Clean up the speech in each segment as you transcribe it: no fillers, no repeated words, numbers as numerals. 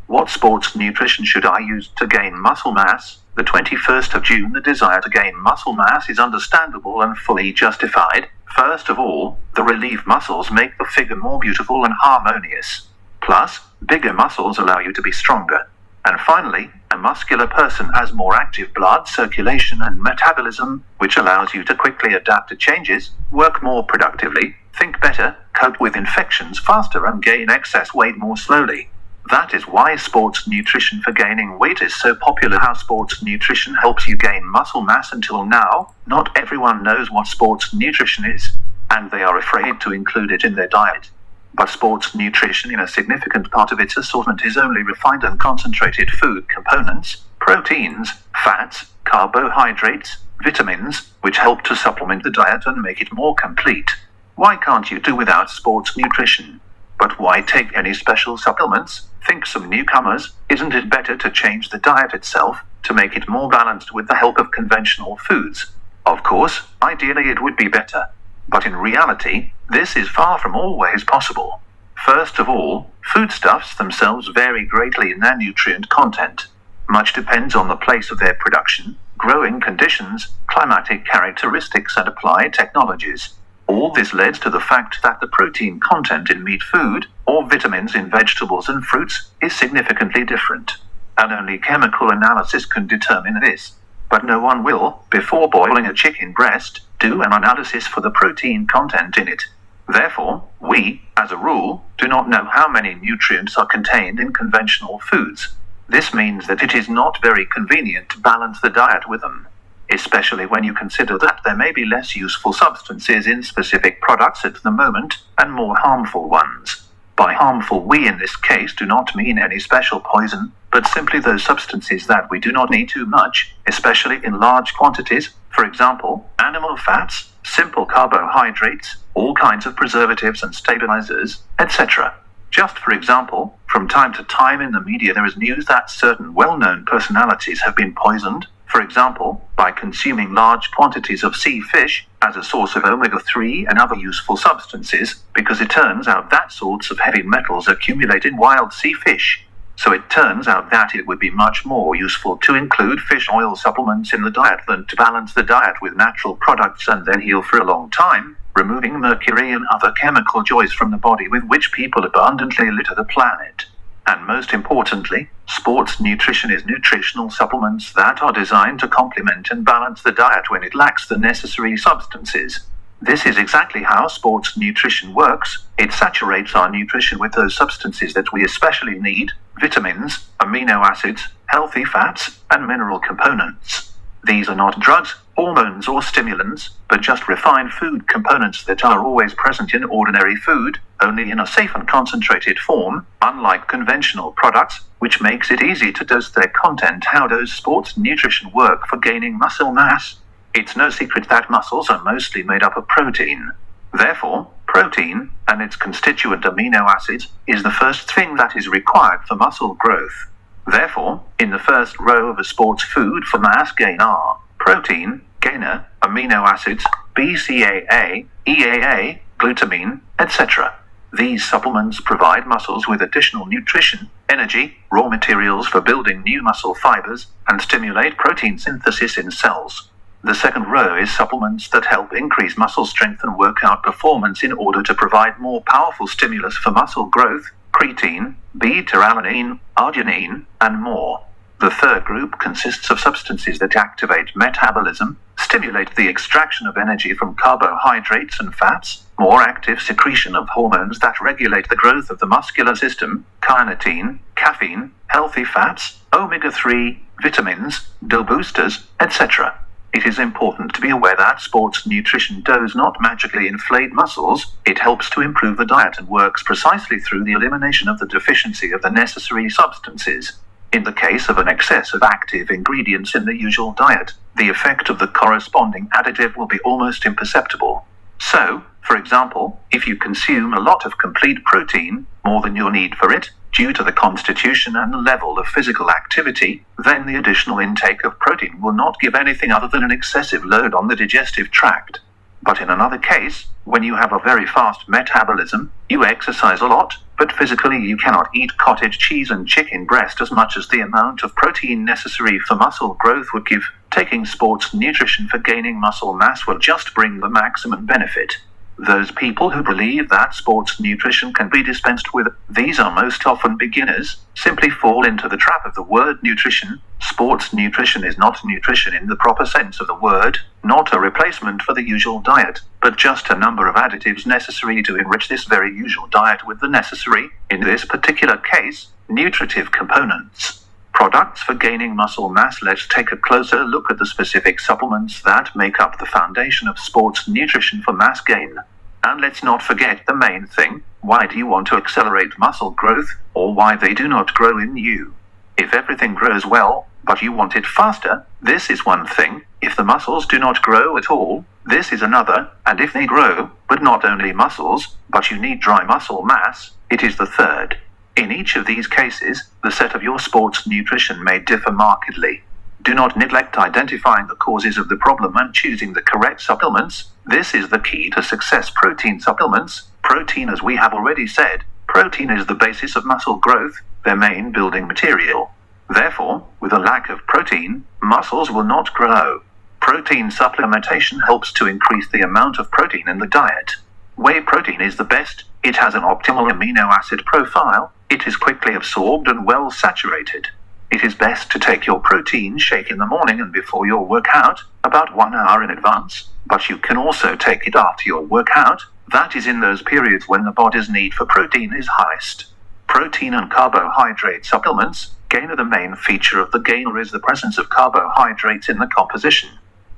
What sports nutrition should I use to gain muscle mass? The 21st of June, the desire to gain muscle mass is understandable and fully justified. First of all, the relief muscles make the figure more beautiful and harmonious. Plus, bigger muscles allow you to be stronger. And finally, a muscular person has more active blood circulation and metabolism, which allows you to quickly adapt to changes, work more productively, think better, cope with infections faster, and gain excess weight more slowly. That is why sports nutrition for gaining weight is so popular. How sports nutrition helps you gain muscle mass. Until now, not everyone knows what sports nutrition is, and they are afraid to include it in their diet. But sports nutrition, in a significant part of its assortment, is only refined and concentrated food components, proteins, fats, carbohydrates, vitamins, which help to supplement the diet and make it more complete. Why can't you do without sports nutrition? But why take any special supplements? Think some newcomers. Isn't it better to change the diet itself, to make it more balanced with the help of conventional foods? Of course, ideally it would be better. But in reality, this is far from always possible. First of all, foodstuffs themselves vary greatly in their nutrient content. Much depends on the place of their production, growing conditions, climatic characteristics, and applied technologies. All this leads to the fact that the protein content in meat food, or vitamins in vegetables and fruits, is significantly different. And only chemical analysis can determine this. But no one will, before boiling a chicken breast, do an analysis for the protein content in it. Therefore, we, as a rule, do not know how many nutrients are contained in conventional foods. This means that it is not very convenient to balance the diet with them, especially when you consider that there may be less useful substances in specific products at the moment, and more harmful ones. By harmful, we in this case do not mean any special poison, but simply those substances that we do not need too much, especially in large quantities, for example, animal fats, simple carbohydrates, all kinds of preservatives and stabilizers, etc. Just for example, from time to time in the media there is news that certain well-known personalities have been poisoned, for example, by consuming large quantities of sea fish as a source of omega-3 and other useful substances, because it turns out that sorts of heavy metals accumulate in wild sea fish. So it turns out that it would be much more useful to include fish oil supplements in the diet than to balance the diet with natural products and then heal for a long time, removing mercury and other chemical joys from the body with which people abundantly litter the planet. And most importantly, sports nutrition is nutritional supplements that are designed to complement and balance the diet when it lacks the necessary substances. This is exactly how sports nutrition works. It saturates our nutrition with those substances that we especially need: vitamins, amino acids, healthy fats, and mineral components. These are not drugs, hormones, or stimulants, but just refined food components that are always present in ordinary food, only in a safe and concentrated form, unlike conventional products, which makes it easy to dose their content. How does sports nutrition work for gaining muscle mass? It's no secret that muscles are mostly made up of protein. Therefore, protein, and its constituent amino acids, is the first thing that is required for muscle growth. Therefore, in the first row of a sports food for mass gain are protein, gainer, amino acids, BCAA, EAA, glutamine, etc. These supplements provide muscles with additional nutrition, energy, raw materials for building new muscle fibers, and stimulate protein synthesis in cells. The second row is supplements that help increase muscle strength and workout performance in order to provide more powerful stimulus for muscle growth: creatine, beta-alanine, arginine, and more. The third group consists of substances that activate metabolism, stimulate the extraction of energy from carbohydrates and fats, more active secretion of hormones that regulate the growth of the muscular system, carnitine, caffeine, healthy fats, omega-3, vitamins, DO boosters, etc. It is important to be aware that sports nutrition does not magically inflate muscles. It helps to improve the diet and works precisely through the elimination of the deficiency of the necessary substances. In the case of an excess of active ingredients in the usual diet, the effect of the corresponding additive will be almost imperceptible. So, for example, if you consume a lot of complete protein, more than your need for it, due to the constitution and the level of physical activity, then the additional intake of protein will not give anything other than an excessive load on the digestive tract. But in another case, when you have a very fast metabolism, you exercise a lot, but physically you cannot eat cottage cheese and chicken breast as much as the amount of protein necessary for muscle growth would give. Taking sports nutrition for gaining muscle mass will just bring the maximum benefit. Those people who believe that sports nutrition can be dispensed with, these are most often beginners, simply fall into the trap of the word nutrition. Sports nutrition is not nutrition in the proper sense of the word, not a replacement for the usual diet, but just a number of additives necessary to enrich this very usual diet with the necessary, in this particular case, nutritive components. Products for gaining muscle mass. Let's take a closer look at the specific supplements that make up the foundation of sports nutrition for mass gain. And let's not forget the main thing: why do you want to accelerate muscle growth, or why they do not grow in you? If everything grows well, but you want it faster, this is one thing. If the muscles do not grow at all, this is another. And if they grow, but not only muscles, but you need dry muscle mass, it is the third. In each of these cases, the set of your sports nutrition may differ markedly. Do not neglect identifying the causes of the problem and choosing the correct supplements. This is the key to success. Protein supplements. Protein, as we have already said, protein is the basis of muscle growth, their main building material. Therefore, with a lack of protein, muscles will not grow. Protein supplementation helps to increase the amount of protein in the diet. Whey protein is the best. It has an optimal amino acid profile. It is quickly absorbed and well saturated. It is best to take your protein shake in the morning and before your workout, about 1 hour in advance, but you can also take it after your workout. That is in those periods when the body's need for protein is highest. Protein and carbohydrate supplements. Gainer. The main feature of the gainer is the presence of carbohydrates in the composition.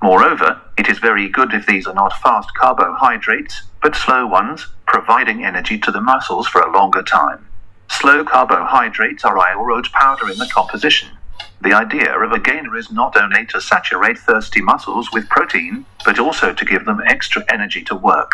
Moreover, it is very good if these are not fast carbohydrates, but slow ones, providing energy to the muscles for a longer time. Slow carbohydrates are rye or oat powder in the composition. The idea of a gainer is not only to saturate thirsty muscles with protein, but also to give them extra energy to work.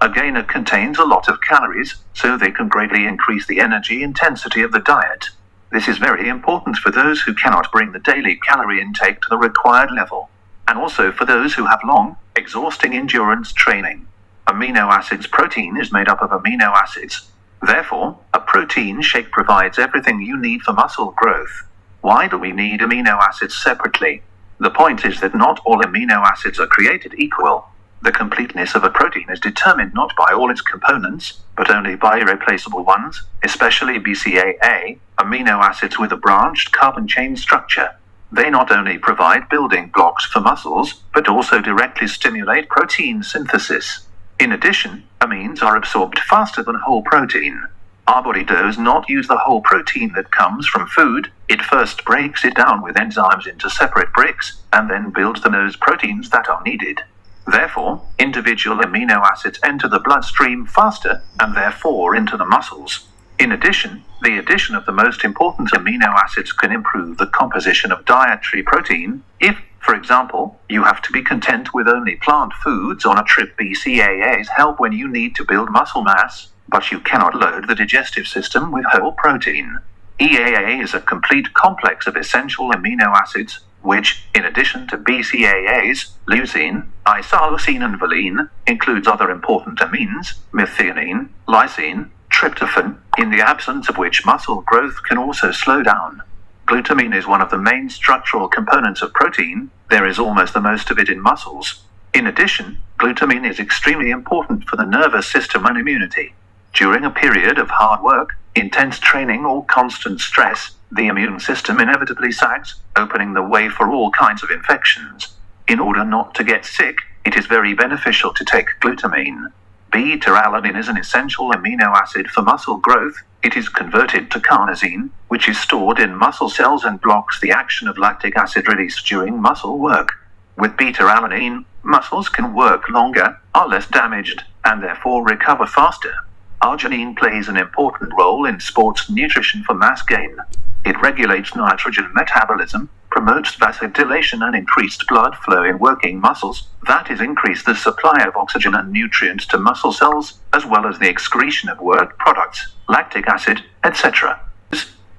A gainer contains a lot of calories, so they can greatly increase the energy intensity of the diet. This is very important for those who cannot bring the daily calorie intake to the required level, and also for those who have long, exhausting endurance training. Amino acids. Protein is made up of amino acids. Therefore, a protein shake provides everything you need for muscle growth. Why do we need amino acids separately? The point is that not all amino acids are created equal. The completeness of a protein is determined not by all its components, but only by irreplaceable ones, especially BCAA, amino acids with a branched carbon chain structure. They not only provide building blocks for muscles, but also directly stimulate protein synthesis. In addition, amines are absorbed faster than whole protein. Our body does not use the whole protein that comes from food. It first breaks it down with enzymes into separate bricks, and then builds those proteins that are needed. Therefore, individual amino acids enter the bloodstream faster, and therefore into the muscles. In addition, the addition of the most important amino acids can improve the composition of dietary protein. If, for example, you have to be content with only plant foods on a trip, BCAAs help when you need to build muscle mass, but you cannot load the digestive system with whole protein. EAA is a complete complex of essential amino acids, which, in addition to BCAAs, leucine, isoleucine and valine, includes other important amines, methionine, lysine, tryptophan, in the absence of which muscle growth can also slow down. Glutamine is one of the main structural components of protein. There is almost the most of it in muscles. In addition, glutamine is extremely important for the nervous system and immunity. During a period of hard work, intense training or constant stress, the immune system inevitably sags, opening the way for all kinds of infections. In order not to get sick, it is very beneficial to take glutamine. Beta-alanine is an essential amino acid for muscle growth. It is converted to carnosine, which is stored in muscle cells and blocks the action of lactic acid release during muscle work. With beta-alanine, muscles can work longer, are less damaged, and therefore recover faster. Arginine plays an important role in sports nutrition for mass gain. It regulates nitrogen metabolism, promotes vasodilation and increased blood flow in working muscles, that is, increase the supply of oxygen and nutrients to muscle cells, as well as the excretion of work products, lactic acid, etc.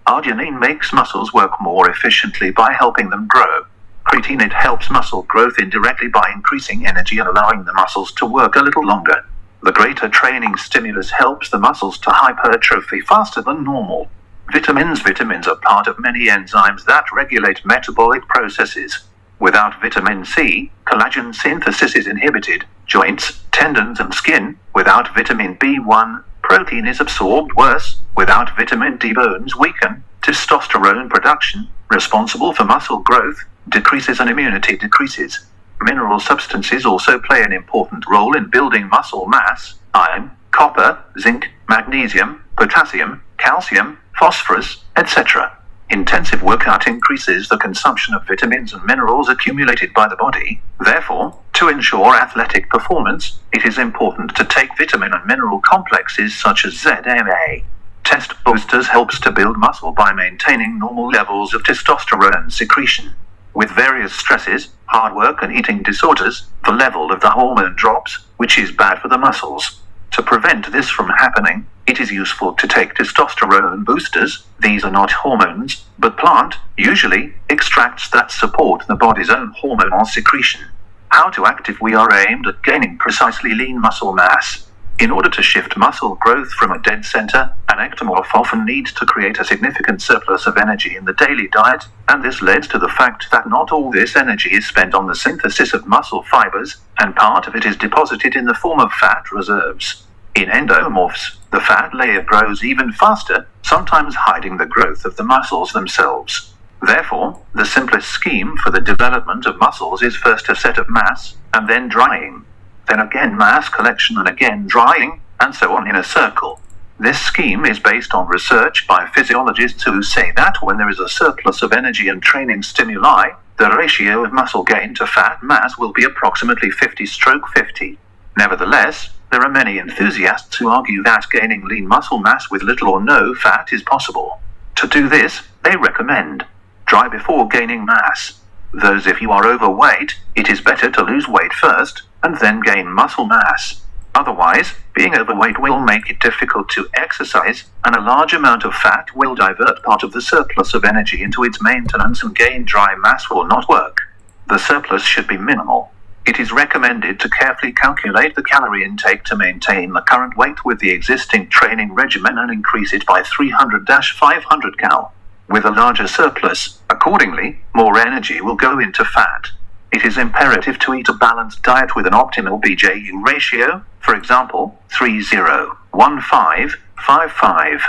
Arginine makes muscles work more efficiently by helping them grow. Creatine, it helps muscle growth indirectly by increasing energy and allowing the muscles to work a little longer. The greater training stimulus helps the muscles to hypertrophy faster than normal. Vitamins are part of many enzymes that regulate metabolic processes. Without vitamin C, collagen synthesis is inhibited, joints, tendons and skin. Without vitamin B1, protein is absorbed worse. Without vitamin D, bones weaken. Testosterone production, responsible for muscle growth, decreases and immunity decreases. Mineral substances also play an important role in building muscle mass: iron, copper, zinc, magnesium, potassium, calcium, phosphorus, etc. Intensive workout increases the consumption of vitamins and minerals accumulated by the body. Therefore, to ensure athletic performance, it is important to take vitamin and mineral complexes such as ZMA. Test boosters helps to build muscle by maintaining normal levels of testosterone secretion. With various stresses, hard work and eating disorders, the level of the hormone drops, which is bad for the muscles. To prevent this from happening, it is useful to take testosterone boosters. These are not hormones, but plant, usually, extracts that support the body's own hormonal secretion. How to active? We are aimed at gaining precisely lean muscle mass. In order to shift muscle growth from a dead center, an ectomorph often needs to create a significant surplus of energy in the daily diet, and this leads to the fact that not all this energy is spent on the synthesis of muscle fibers, and part of it is deposited in the form of fat reserves. In endomorphs, the fat layer grows even faster, sometimes hiding the growth of the muscles themselves. Therefore, the simplest scheme for the development of muscles is first a set of mass, and then drying. Then again mass collection and again drying, and so on in a circle. This scheme is based on research by physiologists who say that when there is a surplus of energy and training stimuli, the ratio of muscle gain to fat mass will be approximately 50/50. Nevertheless, there are many enthusiasts who argue that gaining lean muscle mass with little or no fat is possible. To do this, they recommend dry before gaining mass. Thus, if you are overweight, it is better to lose weight first, and then gain muscle mass. Otherwise, being overweight will make it difficult to exercise, and a large amount of fat will divert part of the surplus of energy into its maintenance, and gain dry mass will not work. The surplus should be minimal. It is recommended to carefully calculate the calorie intake to maintain the current weight with the existing training regimen and increase it by 300-500 cal. With a larger surplus, accordingly, more energy will go into fat. It is imperative to eat a balanced diet with an optimal BJU ratio, for example, 30-15-55.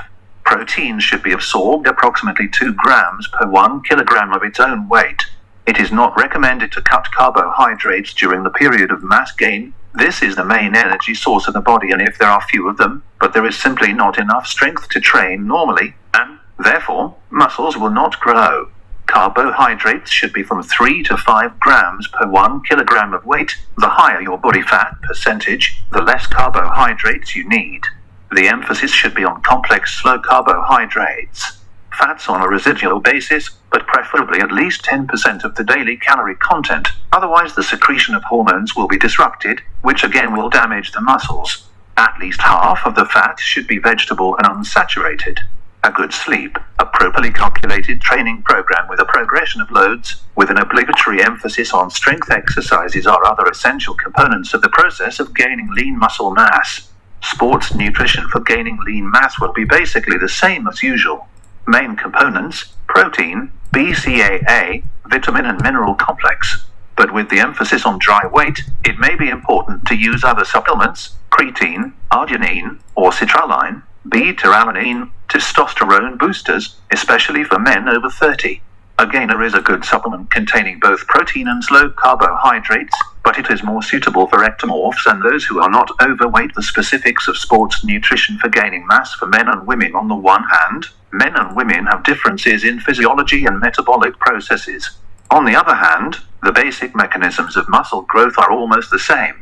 Protein should be absorbed approximately 2 grams per 1 kilogram of its own weight. It is not recommended to cut carbohydrates during the period of mass gain. This is the main energy source of the body, and if there are few of them, but there is simply not enough strength to train normally, and, therefore, muscles will not grow. Carbohydrates should be from 3 to 5 grams per 1 kilogram of weight. The higher your body fat percentage, the less carbohydrates you need. The emphasis should be on complex slow carbohydrates. Fats on a residual basis, but preferably at least 10% of the daily calorie content. Otherwise, the secretion of hormones will be disrupted, which again will damage the muscles. At least half of the fat should be vegetable and unsaturated. A good sleep, a properly calculated training program with a progression of loads, with an obligatory emphasis on strength exercises are other essential components of the process of gaining lean muscle mass. Sports nutrition for gaining lean mass will be basically the same as usual. Main components: protein, BCAA, vitamin and mineral complex. But with the emphasis on dry weight, it may be important to use other supplements: creatine, arginine, or citrulline, beta-alanine, testosterone boosters, especially for men over 30. A gainer is a good supplement containing both protein and slow carbohydrates, but it is more suitable for ectomorphs and those who are not overweight. The specifics of sports nutrition for gaining mass for men and women. On the one hand, men and women have differences in physiology and metabolic processes. On the other hand, the basic mechanisms of muscle growth are almost the same.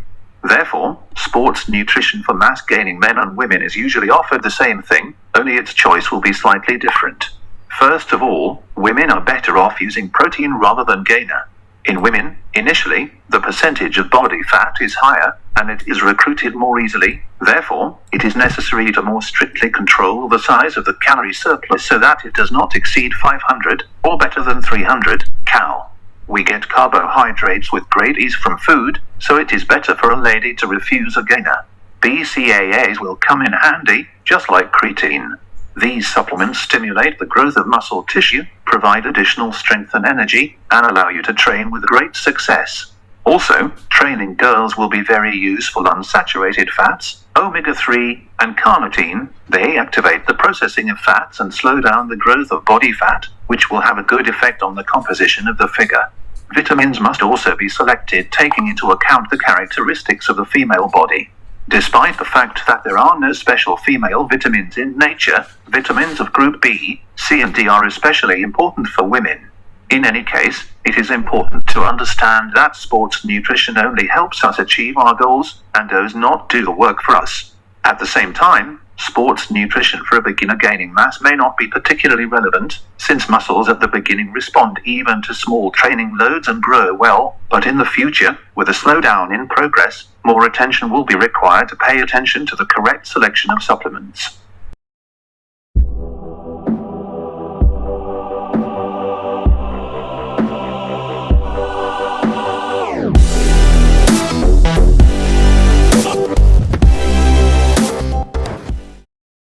Therefore, sports nutrition for mass-gaining men and women is usually offered the same thing, only its choice will be slightly different. First of all, women are better off using protein rather than gainer. In women, initially, the percentage of body fat is higher, and it is recruited more easily. Therefore, it is necessary to more strictly control the size of the calorie surplus so that it does not exceed 500, or better than 300, cal. We get carbohydrates with great ease from food, so it is better for a lady to refuse a gainer. BCAAs will come in handy, just like creatine. These supplements stimulate the growth of muscle tissue, provide additional strength and energy, and allow you to train with great success. Also, training girls will be very useful unsaturated fats, omega-3, and carnitine. They activate the processing of fats and slow down the growth of body fat, which will have a good effect on the composition of the figure. Vitamins must also be selected taking into account the characteristics of the female body. Despite the fact that there are no special female vitamins in nature, vitamins of group B, C and D are especially important for women. In any case, it is important to understand that sports nutrition only helps us achieve our goals and does not do the work for us. At the same time, sports nutrition for a beginner gaining mass may not be particularly relevant, since muscles at the beginning respond even to small training loads and grow well, but in the future, with a slowdown in progress, more attention will be required to pay attention to the correct selection of supplements.